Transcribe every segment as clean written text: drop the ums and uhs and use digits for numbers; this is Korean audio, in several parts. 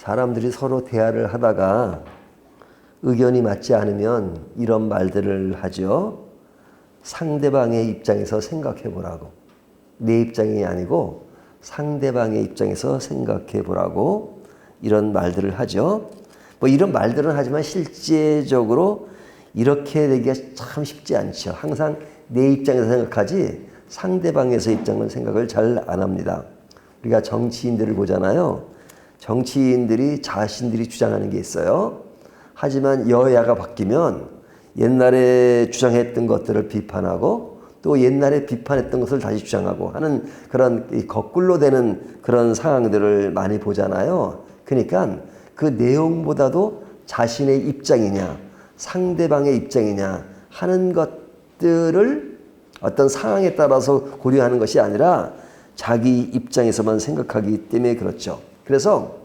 사람들이 서로 대화를 하다가 의견이 맞지 않으면 이런 말들을 하죠. 상대방의 입장에서 생각해 보라고. 내 입장이 아니고 상대방의 입장에서 생각해 보라고 이런 말들을 하죠. 뭐 이런 말들은 하지만 실제적으로 이렇게 되기가 참 쉽지 않죠. 항상 내 입장에서 생각하지 상대방에서 입장을 생각을 잘 안 합니다. 우리가 정치인들을 보잖아요. 정치인들이 자신들이 주장하는 게 있어요. 하지만 여야가 바뀌면 옛날에 주장했던 것들을 비판하고 또 옛날에 비판했던 것을 다시 주장하고 하는 그런 거꾸로 되는 그런 상황들을 많이 보잖아요. 그러니까 그 내용보다도 자신의 입장이냐 상대방의 입장이냐 하는 것들을 어떤 상황에 따라서 고려하는 것이 아니라 자기 입장에서만 생각하기 때문에 그렇죠. 그래서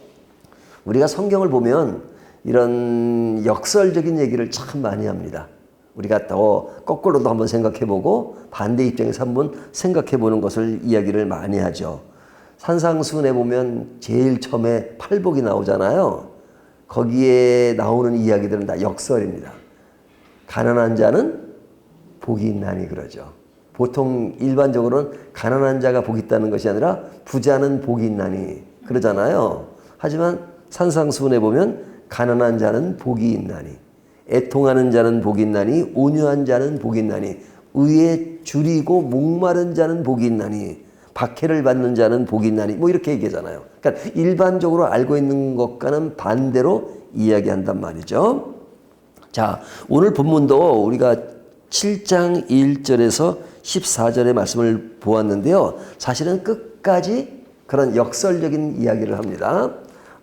우리가 성경을 보면 이런 역설적인 얘기를 참 많이 합니다. 우리가 더 거꾸로도 한번 생각해보고 반대 입장에서 한번 생각해보는 것을 이야기를 많이 하죠. 산상수훈에 보면 제일 처음에 팔복이 나오잖아요. 거기에 나오는 이야기들은 다 역설입니다. 가난한 자는 복이 있나니 그러죠. 보통 일반적으로는 가난한 자가 복이 있다는 것이 아니라 부자는 복이 있나니 그러잖아요. 하지만 산상수훈에 보면 가난한 자는 복이 있나니 애통하는 자는 복이 있나니 온유한 자는 복이 있나니 의에 줄이고 목마른 자는 복이 있나니 박해를 받는 자는 복이 있나니 뭐 이렇게 얘기하잖아요. 그러니까 일반적으로 알고 있는 것과는 반대로 이야기한단 말이죠. 자, 오늘 본문도 우리가 7장 1절에서 14절의 말씀을 보았는데요. 사실은 끝까지 그런 역설적인 이야기를 합니다.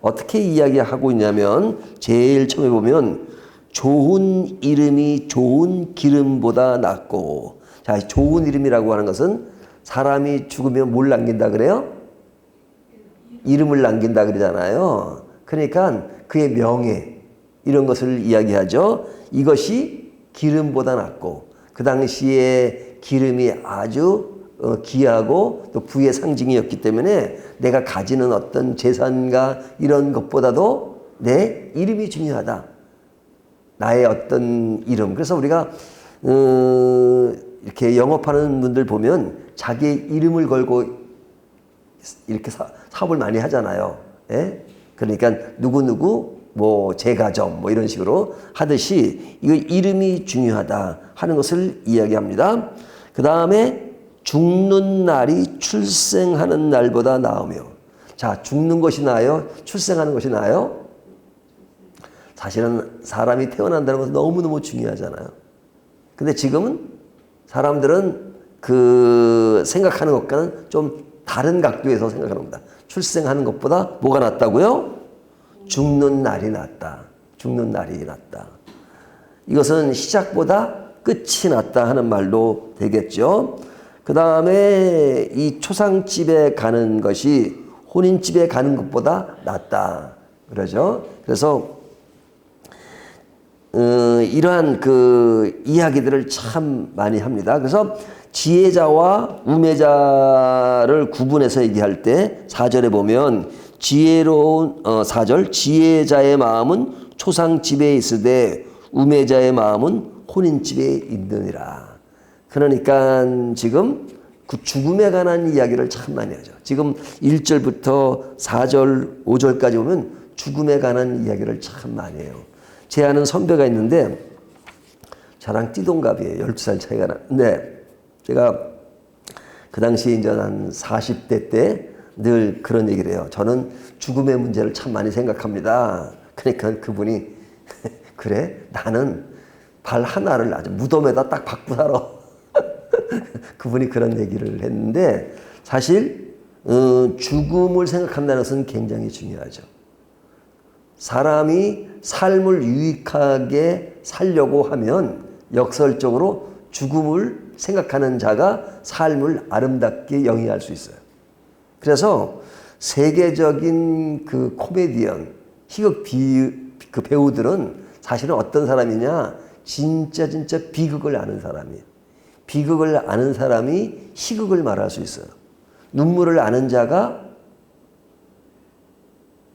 어떻게 이야기하고 있냐면 제일 처음에 보면 좋은 이름이 좋은 기름보다 낫고, 자, 좋은 이름이라고 하는 것은 사람이 죽으면 뭘 남긴다 그래요? 이름을 남긴다 그러잖아요. 그러니까 그의 명예 이런 것을 이야기하죠. 이것이 기름보다 낫고 그 당시에 기름이 아주 귀하고 또 부의 상징이었기 때문에 내가 가지는 어떤 재산과 이런 것보다도 내 이름이 중요하다. 나의 어떤 이름. 그래서 우리가 이렇게 영업하는 분들 보면 자기의 이름을 걸고 이렇게 사업을 많이 하잖아요. 예? 그러니까 누구누구 뭐 제과점 뭐 이런 식으로 하듯이 이거 이름이 중요하다 하는 것을 이야기합니다. 그 다음에 죽는 날이 출생하는 날보다 나으며, 자, 죽는 것이 나아요? 출생하는 것이 나아요? 사실은 사람이 태어난다는 것은 너무너무 중요하잖아요. 근데 지금은 사람들은 그 생각하는 것과는 좀 다른 각도에서 생각하는 겁니다. 출생하는 것보다 뭐가 낫다고요? 죽는 날이 낫다. 죽는 날이 낫다. 이것은 시작보다 끝이 낫다 하는 말도 되겠죠. 그 다음에 이 초상집에 가는 것이 혼인집에 가는 것보다 낫다. 그러죠. 그래서 이러한 그 이야기들을 참 많이 합니다. 그래서 지혜자와 우매자를 구분해서 얘기할 때 4절에 보면 지혜로운 4절 지혜자의 마음은 초상집에 있으되 우매자의 마음은 혼인집에 있느니라. 그러니까 지금 그 죽음에 관한 이야기를 참 많이 하죠. 지금 1절부터 4절, 5절까지 보면 죽음에 관한 이야기를 참 많이 해요. 제 아는 선배가 있는데 저랑 띠동갑이에요. 12살 차이가 나는데 제가 그 당시에 이제 한 40대 때 늘 그런 얘기를 해요. 저는 죽음의 문제를 참 많이 생각합니다. 그러니까 그분이 그래? 나는 발 하나를 아주 무덤에다 딱 박고 살아. 그분이 그런 얘기를 했는데 사실 죽음을 생각한다는 것은 굉장히 중요하죠. 사람이 삶을 유익하게 살려고 하면 역설적으로 죽음을 생각하는 자가 삶을 아름답게 영위할 수 있어요. 그래서 세계적인 그 코미디언, 희극 그 배우들은 사실은 어떤 사람이냐? 진짜 비극을 아는 사람이에요. 비극을 아는 사람이 희극을 말할 수 있어요. 눈물을 아는 자가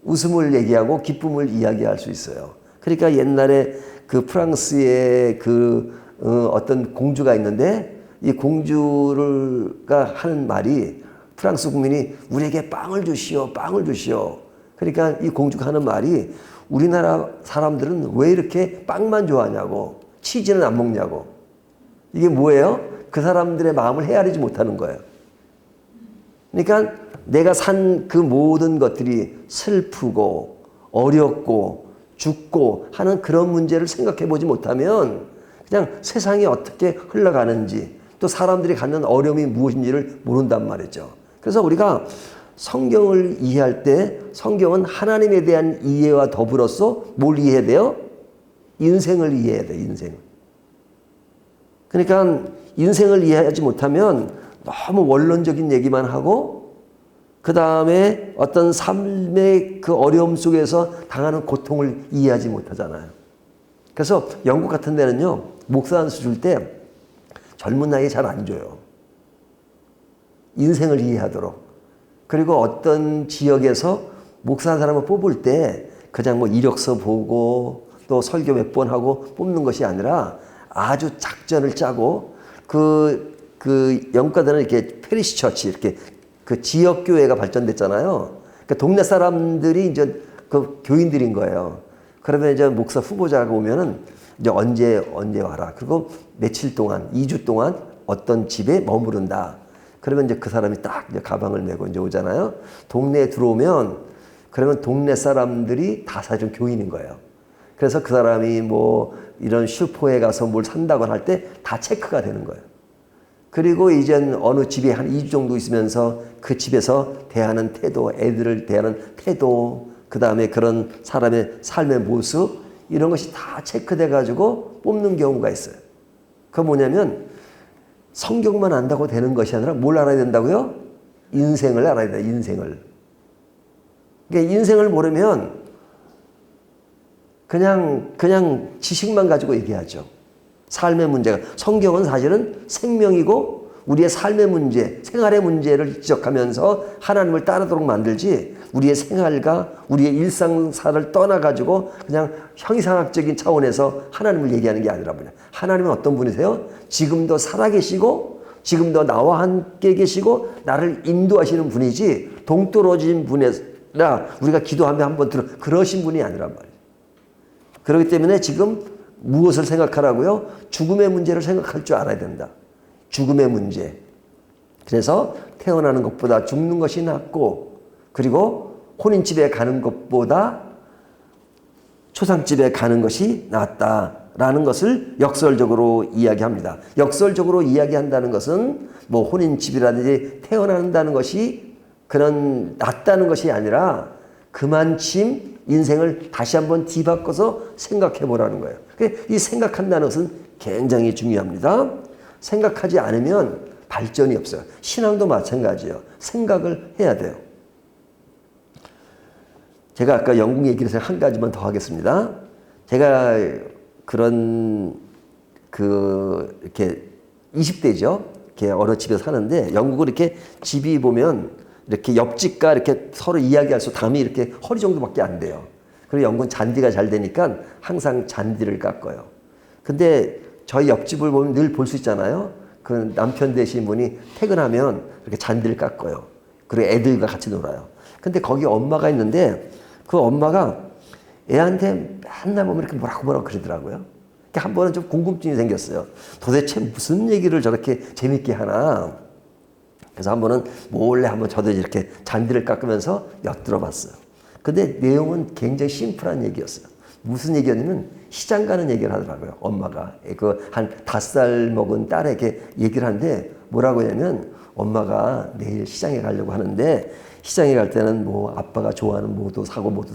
웃음을 얘기하고 기쁨을 이야기할 수 있어요. 그러니까 옛날에 그 프랑스의 어떤 공주가 있는데 이 공주가 하는 말이 프랑스 국민이 우리에게 빵을 주시오, 빵을 주시오. 그러니까 이 공주가 하는 말이 우리나라 사람들은 왜 이렇게 빵만 좋아하냐고, 치즈는 안 먹냐고. 이게 뭐예요? 그 사람들의 마음을 헤아리지 못하는 거예요. 그러니까 내가 산 그 모든 것들이 슬프고 어렵고 죽고 하는 그런 문제를 생각해 보지 못하면 그냥 세상이 어떻게 흘러가는지 또 사람들이 갖는 어려움이 무엇인지를 모른단 말이죠. 그래서 우리가 성경을 이해할 때 성경은 하나님에 대한 이해와 더불어서 뭘 이해해야 돼요? 인생을 이해해야 돼요. 인생을. 그러니까 인생을 이해하지 못하면 너무 원론적인 얘기만 하고 그 다음에 어떤 삶의 그 어려움 속에서 당하는 고통을 이해하지 못하잖아요. 그래서 영국 같은 데는요, 목사 안수 줄 때 젊은 나이에 잘 안 줘요. 인생을 이해하도록. 그리고 어떤 지역에서 목사 한 사람을 뽑을 때 그냥 뭐 이력서 보고 또 설교 몇 번 하고 뽑는 것이 아니라 아주 작전을 짜고 그 영국가들은 이렇게 페리시 처치 이렇게 그 지역 교회가 발전됐잖아요. 그러니까 동네 사람들이 이제 그 교인들인 거예요. 그러면 이제 목사 후보자가 오면은 이제 언제 와라. 그리고 며칠 동안, 2주 동안 어떤 집에 머무른다. 그러면 이제 그 사람이 딱 이제 가방을 메고 이제 오잖아요. 동네에 들어오면 그러면 동네 사람들이 다 사실은 교인인 거예요. 그래서 그 사람이 뭐 이런 슈퍼에 가서 뭘 산다고 할 때 다 체크가 되는 거예요. 그리고 이젠 어느 집에 한 2주 정도 있으면서 그 집에서 대하는 태도, 애들을 대하는 태도, 그 다음에 그런 사람의 삶의 모습, 이런 것이 다 체크돼 가지고 뽑는 경우가 있어요. 그건 뭐냐면 성경만 안다고 되는 것이 아니라 뭘 알아야 된다고요? 인생을 알아야 돼요. 인생을. 그러니까 인생을 모르면 그냥 지식만 가지고 얘기하죠. 삶의 문제가. 성경은 사실은 생명이고 우리의 삶의 문제, 생활의 문제를 지적하면서 하나님을 따르도록 만들지 우리의 생활과 우리의 일상사를 떠나가지고 그냥 형이상학적인 차원에서 하나님을 얘기하는 게 아니라 뭐냐. 하나님은 어떤 분이세요? 지금도 살아계시고 지금도 나와 함께 계시고 나를 인도하시는 분이지 동떨어진 분이라 우리가 기도하면 한번 그러신 분이 아니란 말이에요. 그렇기 때문에 지금 무엇을 생각하라고요? 죽음의 문제를 생각할 줄 알아야 된다. 죽음의 문제. 그래서 태어나는 것보다 죽는 것이 낫고 그리고 혼인집에 가는 것보다 초상집에 가는 것이 낫다라는 것을 역설적으로 이야기합니다. 역설적으로 이야기한다는 것은 뭐 혼인집이라든지 태어난다는 것이 그런 낫다는 것이 아니라 그만침 인생을 다시 한번 뒤바꿔서 생각해 보라는 거예요. 이 생각한다는 것은 굉장히 중요합니다. 생각하지 않으면 발전이 없어요. 신앙도 마찬가지예요. 생각을 해야 돼요. 제가 아까 영국 얘기를 해서 한 가지만 더 하겠습니다. 제가 그런 이렇게 20대죠. 이렇게 어느 집에 사는데 영국을 이렇게 집이 보면 이렇게 옆집과 이렇게 서로 이야기할 수 담이 이렇게 허리 정도밖에 안 돼요. 그리고 영국은 잔디가 잘 되니까 항상 잔디를 깎아요. 근데 저희 옆집을 보면 늘 볼 수 있잖아요. 그 남편 되신 분이 퇴근하면 이렇게 잔디를 깎아요. 그리고 애들과 같이 놀아요. 근데 거기 엄마가 있는데 그 엄마가 애한테 맨날 보면 이렇게 뭐라고 그러더라고요. 한 번은 좀 궁금증이 생겼어요. 도대체 무슨 얘기를 저렇게 재밌게 하나. 그래서 한 번은 몰래 한번 저도 이렇게 잔디를 깎으면서 엿들어 봤어요. 근데 내용은 굉장히 심플한 얘기였어요. 무슨 얘기였냐면 시장 가는 얘기를 하더라고요. 엄마가 한 5살 먹은 딸에게 얘기를 하는데 뭐라고 하냐면 엄마가 내일 시장에 가려고 하는데 시장에 갈 때는 뭐 아빠가 좋아하는 뭐도 사고 모두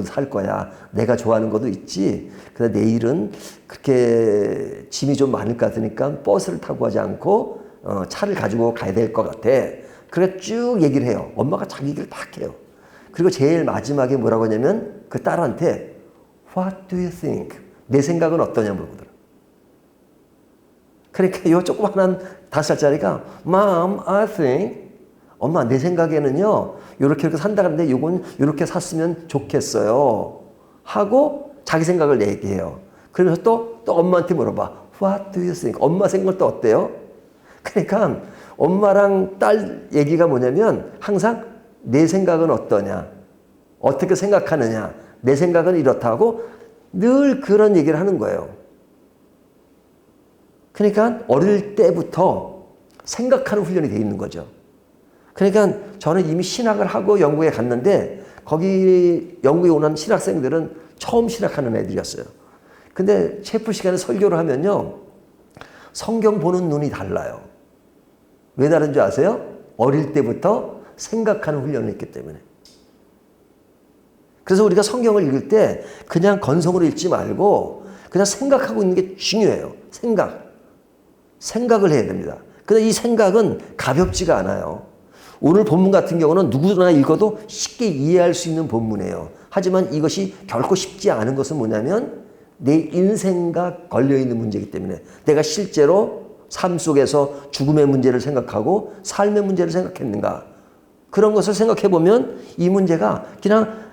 살 거야. 내가 좋아하는 것도 있지. 근데 내일은 그렇게 짐이 좀 많을 것 같으니까 버스를 타고 가지 않고 차를 가지고 가야 될 것 같아. 그래 쭉 얘기를 해요. 엄마가 자기 얘기를 딱 해요. 그리고 제일 마지막에 뭐라고 하냐면 그 딸한테 What do you think? 내 생각은 어떠냐 물어보더라. 그러니까 요 조그만한 5살짜리가 Mom, I think 엄마 내 생각에는요 요렇게 산다 그러는데 요건 요렇게 샀으면 좋겠어요 하고 자기 생각을 얘기해요. 그러면서 또 엄마한테 물어봐. What do you think? 엄마 생각은 또 어때요? 그러니까 엄마랑 딸 얘기가 뭐냐면 항상 내 생각은 어떠냐, 어떻게 생각하느냐, 내 생각은 이렇다고 늘 그런 얘기를 하는 거예요. 그러니까 어릴 때부터 생각하는 훈련이 돼 있는 거죠. 그러니까 저는 이미 신학을 하고 영국에 갔는데 거기 영국에 오는 신학생들은 처음 신학하는 애들이었어요. 근데 체프 시간에 설교를 하면요 성경 보는 눈이 달라요. 왜 다른 줄 아세요? 어릴 때부터 생각하는 훈련을 했기 때문에. 그래서 우리가 성경을 읽을 때 그냥 건성으로 읽지 말고 그냥 생각하고 있는 게 중요해요. 생각을 해야 됩니다. 근데 이 생각은 가볍지가 않아요. 오늘 본문 같은 경우는 누구나 읽어도 쉽게 이해할 수 있는 본문이에요. 하지만 이것이 결코 쉽지 않은 것은 뭐냐면 내 인생과 걸려있는 문제이기 때문에 내가 실제로 삶 속에서 죽음의 문제를 생각하고 삶의 문제를 생각했는가, 그런 것을 생각해 보면 이 문제가 그냥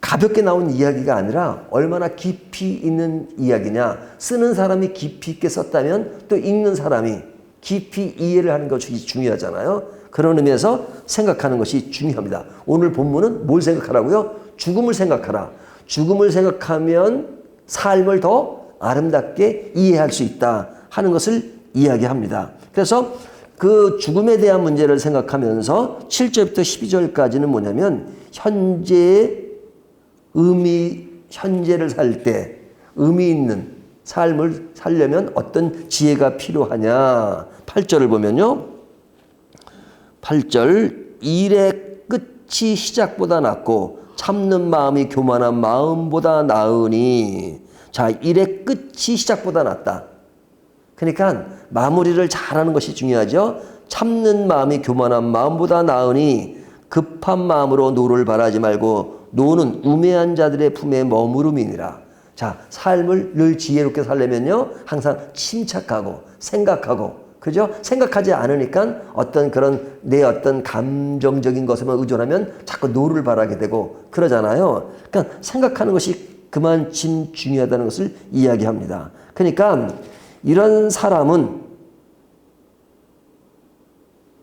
가볍게 나온 이야기가 아니라 얼마나 깊이 있는 이야기냐, 쓰는 사람이 깊이 있게 썼다면 또 읽는 사람이 깊이 이해를 하는 것이 중요하잖아요. 그런 의미에서 생각하는 것이 중요합니다. 오늘 본문은 뭘 생각하라고요? 죽음을 생각하라. 죽음을 생각하면 삶을 더 아름답게 이해할 수 있다 하는 것을 이야기합니다. 그래서 그 죽음에 대한 문제를 생각하면서 7절부터 12절까지는 뭐냐면 현재의 현재를 살 때 의미 있는 삶을 살려면 어떤 지혜가 필요하냐. 8절을 보면요. 8절, 일의 끝이 시작보다 낫고 참는 마음이 교만한 마음보다 나으니. 자, 일의 끝이 시작보다 낫다. 그러니까 마무리를 잘하는 것이 중요하죠. 참는 마음이 교만한 마음보다 나으니 급한 마음으로 노를 바라지 말고 노는 우매한 자들의 품에 머무름이니라. 자, 삶을 늘 지혜롭게 살려면요 항상 침착하고 생각하고, 그죠? 생각하지 않으니까 어떤 그런 내 어떤 감정적인 것에만 의존하면 자꾸 노를 바라게 되고 그러잖아요. 그러니까 생각하는 것이 그만큼 중요하다는 것을 이야기합니다. 그러니까 이런 사람은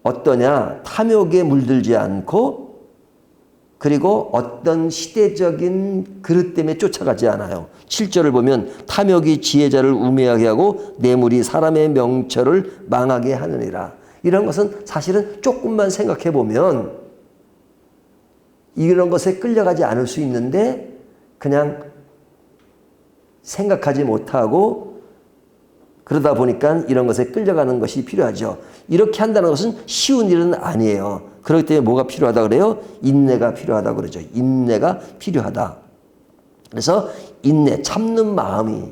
어떠냐? 탐욕에 물들지 않고 그리고 어떤 시대적인 그릇 때문에 쫓아가지 않아요. 7절을 보면 탐욕이 지혜자를 우매하게 하고 뇌물이 사람의 명철을 망하게 하느니라. 이런 것은 사실은 조금만 생각해 보면 이런 것에 끌려가지 않을 수 있는데 그냥 생각하지 못하고 그러다 보니까 이런 것에 끌려가는 것이 필요하죠. 이렇게 한다는 것은 쉬운 일은 아니에요. 그렇기 때문에 뭐가 필요하다 그래요? 인내가 필요하다 그러죠. 인내가 필요하다. 그래서 인내, 참는 마음이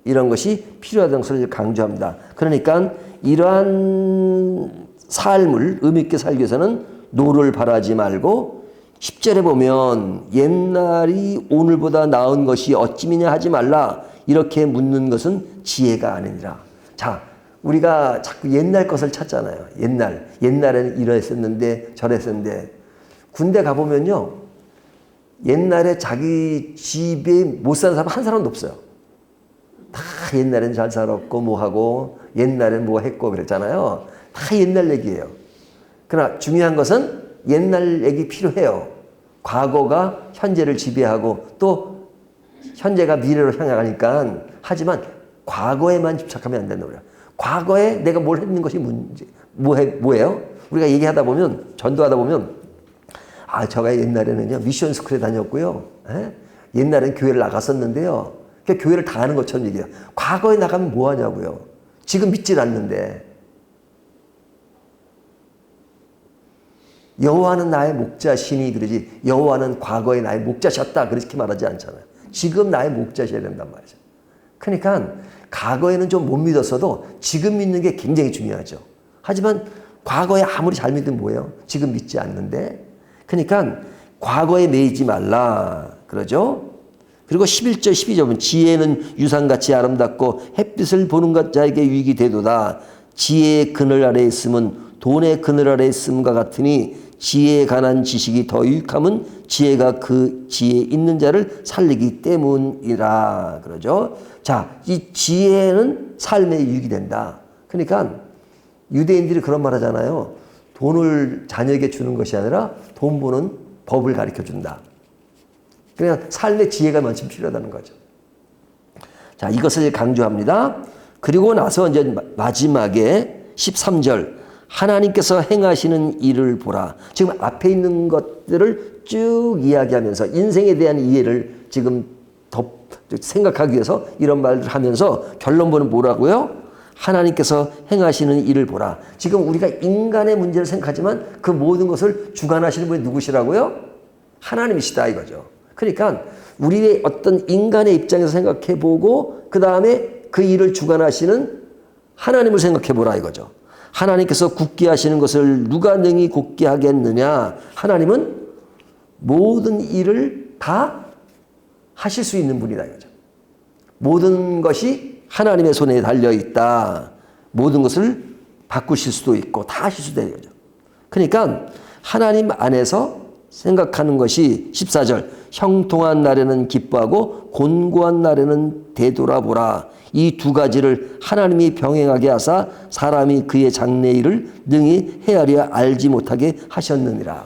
이런 것이 필요하다는 것을 강조합니다. 그러니까 이러한 삶을 의미 있게 살기 위해서는 노를 바라지 말고 10절에 보면 옛날이 오늘보다 나은 것이 어찌미냐 하지 말라. 이렇게 묻는 것은 지혜가 아니니라. 자, 우리가 자꾸 옛날 것을 찾잖아요. 옛날에는 이랬었는데 저랬었는데. 군대 가보면요 옛날에 자기 집에 못 사는 사람 한 사람도 없어요. 다 옛날엔 잘 살았고 뭐 하고 옛날엔 뭐 했고 그랬잖아요. 다 옛날 얘기예요. 그러나 중요한 것은 옛날 얘기 필요해요. 과거가 현재를 지배하고 또 현재가 미래로 향하니까. 하지만 과거에만 집착하면 안 된다 그래요. 과거에 내가 뭘 했는 것이 문제, 뭐예요? 우리가 얘기하다 보면, 전도하다 보면, 제가 옛날에는요, 미션 스쿨에 다녔고요. 옛날엔 교회를 나갔었는데요. 그러니까 교회를 다 하는 것처럼 얘기해요. 과거에 나가면 뭐 하냐고요. 지금 믿질 않는데. 여호와는 나의 목자시니 그러지, 여호와는 과거에 나의 목자셨다 그렇게 말하지 않잖아요. 지금 나의 목자셔야 된단 말이죠. 그러니까 과거에는 좀 못 믿었어도 지금 믿는 게 굉장히 중요하죠. 하지만 과거에 아무리 잘 믿으면 뭐예요? 지금 믿지 않는데. 그러니까 과거에 매이지 말라 그러죠. 그리고 11절 12절 보면 지혜는 유상같이 아름답고 햇빛을 보는 자에게 유익이 되도다. 지혜의 그늘 아래에 있음은 돈의 그늘 아래에 있음과 같으니 지혜에 관한 지식이 더 유익함은 지혜가 그 지혜에 있는 자를 살리기 때문이라 그러죠. 자, 이 지혜는 삶에 유익이 된다. 그러니까 유대인들이 그런 말 하잖아요. 돈을 자녀에게 주는 것이 아니라 돈 버는 법을 가르쳐 준다. 그냥 삶의 지혜가 마침 필요하다는 거죠. 자, 이것을 강조합니다. 그리고 나서 이제 마지막에 13절 하나님께서 행하시는 일을 보라. 지금 앞에 있는 것들을 쭉 이야기하면서 인생에 대한 이해를 지금 더 생각하기 위해서 이런 말을 하면서 결론부는 뭐라고요? 하나님께서 행하시는 일을 보라. 지금 우리가 인간의 문제를 생각하지만 그 모든 것을 주관하시는 분이 누구시라고요? 하나님이시다 이거죠. 그러니까 우리의 어떤 인간의 입장에서 생각해 보고 그 다음에 그 일을 주관하시는 하나님을 생각해 보라 이거죠. 하나님께서 굳게 하시는 것을 누가 능히 굳게 하겠느냐. 하나님은 모든 일을 다 하실 수 있는 분이다 이거죠. 모든 것이 하나님의 손에 달려있다. 모든 것을 바꾸실 수도 있고 다 하실 수도 있다 이거죠. 그러니까 하나님 안에서 생각하는 것이 14절 형통한 날에는 기뻐하고 곤고한 날에는 되돌아보라. 이 두 가지를 하나님이 병행하게 하사 사람이 그의 장래일을 능히 헤아려 알지 못하게 하셨느니라.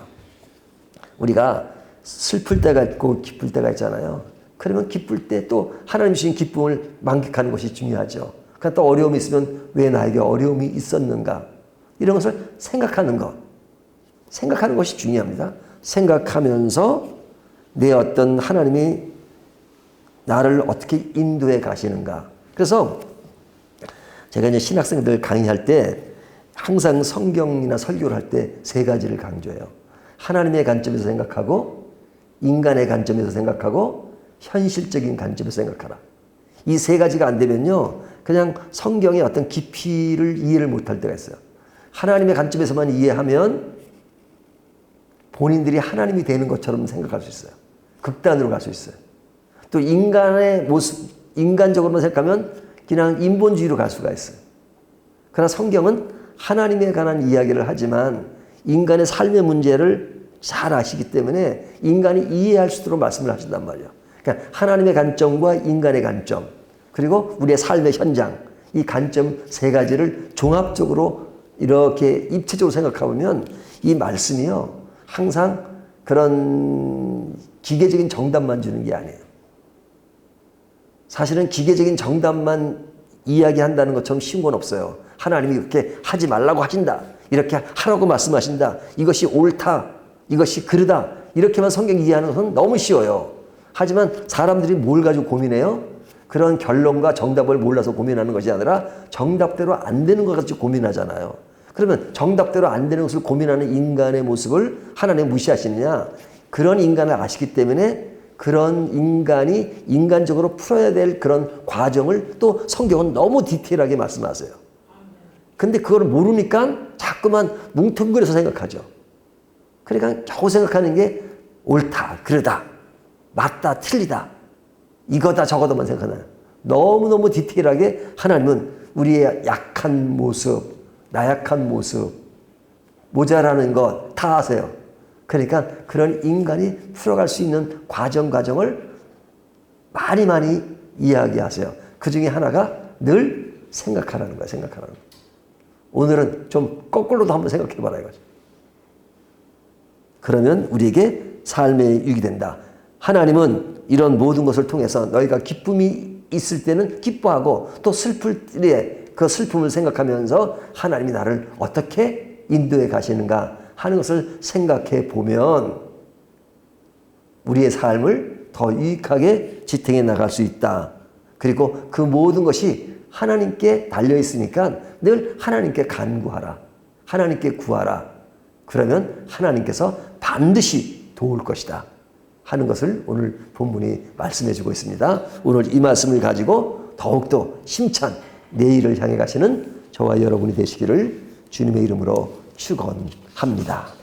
우리가 슬플 때가 있고 기쁠 때가 있잖아요. 그러면 기쁠 때 또 하나님 주신 기쁨을 만끽하는 것이 중요하죠. 그러니까 또 어려움이 있으면 왜 나에게 어려움이 있었는가 이런 것을 생각하는 것. 생각하는 것이 중요합니다. 생각하면서 내 어떤 하나님이 나를 어떻게 인도해 가시는가. 그래서 제가 이제 신학생들 강의할 때 항상 성경이나 설교를 할 때 세 가지를 강조해요. 하나님의 관점에서 생각하고 인간의 관점에서 생각하고 현실적인 관점에서 생각하라. 이 세 가지가 안 되면요. 그냥 성경의 어떤 깊이를 이해를 못할 때가 있어요. 하나님의 관점에서만 이해하면 본인들이 하나님이 되는 것처럼 생각할 수 있어요. 극단으로 갈 수 있어요. 또 인간의 모습, 인간적으로만 생각하면 그냥 인본주의로 갈 수가 있어요. 그러나 성경은 하나님에 관한 이야기를 하지만 인간의 삶의 문제를 잘 아시기 때문에 인간이 이해할 수 있도록 말씀을 하신단 말이에요. 그러니까 하나님의 관점과 인간의 관점 그리고 우리의 삶의 현장 이 관점 세 가지를 종합적으로 이렇게 입체적으로 생각해보면 이 말씀이요. 항상 그런 기계적인 정답만 주는 게 아니에요. 사실은 기계적인 정답만 이야기한다는 것처럼 쉬운 건 없어요. 하나님이 이렇게 하지 말라고 하신다. 이렇게 하라고 말씀하신다. 이것이 옳다. 이것이 그르다. 이렇게만 성경 이해하는 것은 너무 쉬워요. 하지만 사람들이 뭘 가지고 고민해요? 그런 결론과 정답을 몰라서 고민하는 것이 아니라 정답대로 안 되는 것 가지고 고민하잖아요. 그러면 정답대로 안 되는 것을 고민하는 인간의 모습을 하나님 무시하시느냐? 그런 인간을 아시기 때문에 그런 인간이 인간적으로 풀어야 될 그런 과정을 또 성경은 너무 디테일하게 말씀하세요. 근데 그걸 모르니까 자꾸만 뭉뚱그려서 생각하죠. 그러니까 겨우 생각하는 게 옳다, 그러다, 맞다, 틀리다, 이거다, 저거다만 생각하나요? 너무너무 디테일하게 하나님은 우리의 약한 모습, 나약한 모습, 모자라는 것 다 아세요. 그러니까 그런 인간이 풀어갈 수 있는 과정을 많이 이야기하세요. 그 중에 하나가 늘 생각하라는 거예요. 생각하라는 거예요. 오늘은 좀 거꾸로도 한번 생각해봐라 이거죠. 그러면 우리에게 삶의 유익이 된다. 하나님은 이런 모든 것을 통해서 너희가 기쁨이 있을 때는 기뻐하고 또 슬플 때에 그 슬픔을 생각하면서 하나님이 나를 어떻게 인도해 가시는가 하는 것을 생각해 보면 우리의 삶을 더 유익하게 지탱해 나갈 수 있다. 그리고 그 모든 것이 하나님께 달려 있으니까 늘 하나님께 간구하라. 하나님께 구하라. 그러면 하나님께서 반드시 도울 것이다 하는 것을 오늘 본문이 말씀해 주고 있습니다. 오늘 이 말씀을 가지고 더욱더 힘찬 내일을 향해 가시는 저와 여러분이 되시기를 주님의 이름으로 축원합니다.